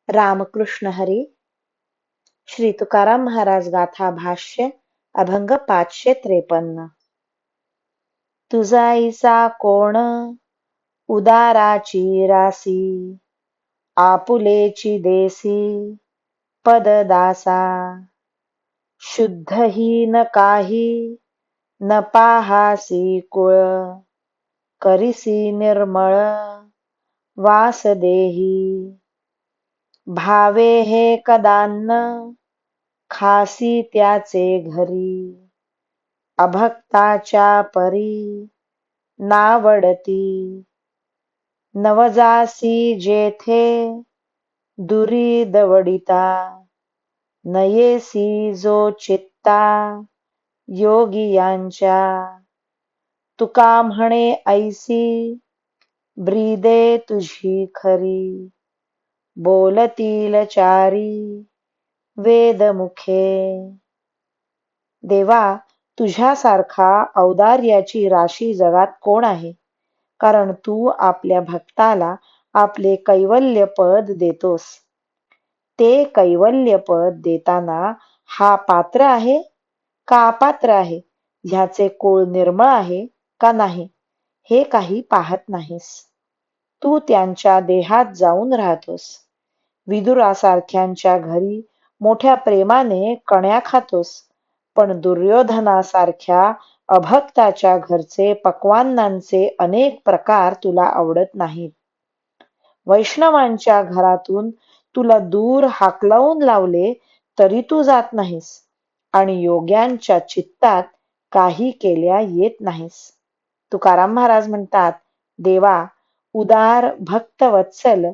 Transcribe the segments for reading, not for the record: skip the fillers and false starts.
रामकृष्ण हरी. श्री तुकाराम महाराज गाथा भाष्य अभंग 553. तुझाईसा कोण उदाराची रासी, आपुलेची देसी पददासा. शुद्धही न काही न पाहासी कुळ, करिसी निर्मळ वास देही. भावे हे कदान्न खासी त्याचे घरी, अभक्ताच्या परी नावडती. नवजासी जेथे दुरी दवडिता, नयेसी जो चित्ता योगियांच्या. तुका म्हणे ऐसी ब्रीदे तुझी खरी, बोलतील चारी वेदमुखे. देवा, तुझ्यासारखा औदार्याची राशी जगात कोण आहे? कारण तू आपल्या भक्ताला आपले कैवल्य पद देतोस. ते कैवल्य पद देताना हा पात्र आहे का अपात्र आहे, ह्याचे कुळ निर्मळ आहे का नाही, हे काही पाहत नाहीस. तू त्यांच्या देहात जाऊन राहतोस. विदुरासारख्यांच्या घरी मोठ्या प्रेमाने कण्या खातोस, पण दुर्योधनासारख्या अभक्ताच्या घरचे पक्वान्नांचे अनेक प्रकार तुला आवडत नाहीत. वैष्णवांच्या घरातून तुला दूर हाकलवून लावले तरी तू जात नाहीस, आणि योग्यांच्या चित्तात काही केल्या येत नाहीस. तुकाराम महाराज म्हणतात, देवा, उदार भक्तवत्सल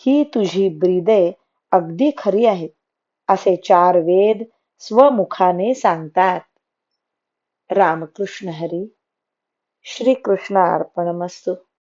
ही तुझी ब्रीदे अगदी खरी आहेत, असे 4 वेद स्वमुखाने सांगतात. रामकृष्ण हरी. श्री कृष्ण अर्पणमस्तु.